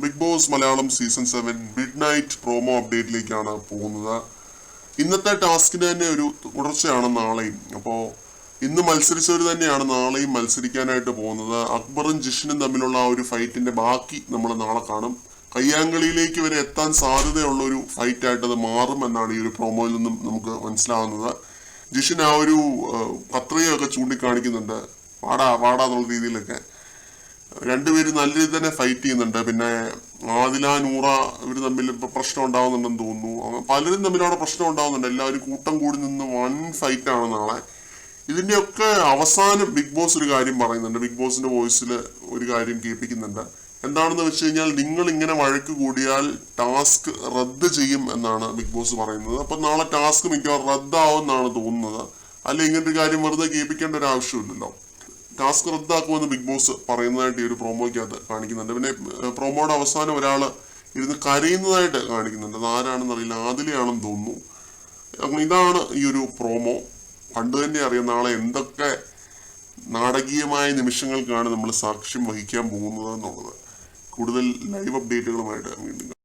Big Boss Malayalam season 7 midnight promo അപ്ഡേറ്റിലേക്കാണ് പോകുന്നത്. ഇന്നത്തെ ടാസ്കിന് തന്നെ ഒരു തുടർച്ചയാണ് നാളെയും. അപ്പോൾ ഇന്ന് മത്സരിച്ചവർ തന്നെയാണ് നാളെയും മത്സരിക്കാനായിട്ട് പോകുന്നത്. അക്ബറും ജിഷിനും തമ്മിലുള്ള ആ ഒരു ഫൈറ്റിന്റെ ബാക്കി നമ്മൾ നാളെ കാണും. കയ്യാങ്കളിയിലേക്ക് വരെ എത്താൻ സാധ്യതയുള്ള ഒരു ഫൈറ്റ് ആയിട്ട് അത് മാറും എന്നാണ് ഈ ഒരു പ്രോമോയിൽ നിന്നും നമുക്ക് മനസ്സിലാവുന്നത്. ജിഷിൻ ആ ഒരു കത്രിയൊക്കെ ചൂണ്ടിക്കാണിക്കുന്നുണ്ട്, വാടാ വാടാ എന്നുള്ള രീതിയിലൊക്കെ. രണ്ടുപേരും നല്ല രീതിയിൽ തന്നെ ഫൈറ്റ് ചെയ്യുന്നുണ്ട്. പിന്നെ ആദില നൂറ ഇവർ തമ്മിൽ ഇപ്പൊ പ്രശ്നം ഉണ്ടാവുന്നുണ്ടെന്ന് തോന്നുന്നു. പലരും തമ്മിൽ അവിടെ പ്രശ്നം ഉണ്ടാവുന്നുണ്ട്. എല്ലാവരും കൂട്ടം കൂടി നിന്ന് വൺ ഫൈറ്റ് ആണ് നാളെ. ഇതിന്റെയൊക്കെ അവസാനം ബിഗ് ബോസ് ഒരു കാര്യം പറയുന്നുണ്ട്. ബിഗ് ബോസിന്റെ വോയിസിൽ ഒരു കാര്യം കേൾപ്പിക്കുന്നുണ്ട്. എന്താണെന്ന് വെച്ച് കഴിഞ്ഞാൽ, നിങ്ങൾ ഇങ്ങനെ വഴക്ക് കൂടിയാൽ ടാസ്ക് റദ്ദ് ചെയ്യും എന്നാണ് ബിഗ് ബോസ് പറയുന്നത്. അപ്പൊ നാളെ ടാസ്ക് മിക്കവാറും റദ്ദാവും എന്നാണ് തോന്നുന്നത്. അല്ലെ ഇങ്ങനൊരു കാര്യം വെറുതെ കേൾപ്പിക്കേണ്ട ഒരു ആവശ്യമില്ലല്ലോ. ടാസ്ക് റദ്ദാക്കുമെന്ന് ബിഗ് ബോസ് പറയുന്നതായിട്ട് ഈ ഒരു പ്രോമോയ്ക്കകത്ത് കാണിക്കുന്നുണ്ട്. പിന്നെ പ്രോമോയുടെ അവസാനം ഒരാൾ ഇരുന്ന് കരയുന്നതായിട്ട് കാണിക്കുന്നുണ്ട്. അത് ആരാണെന്ന് അറിയില്ല, ആദിലയാണെന്ന് തോന്നുന്നു. അങ്ങനെ ഇതാണ് ഈ ഒരു പ്രോമോ. കണ്ടു തന്നെ അറിയാം നാളെ എന്തൊക്കെ നാടകീയമായ നിമിഷങ്ങൾക്കാണ് നമ്മൾ സാക്ഷ്യം വഹിക്കാൻ പോകുന്നത് എന്നുള്ളത്. കൂടുതൽ ലൈവ് അപ്ഡേറ്റുകളുമായിട്ട് വീണ്ടും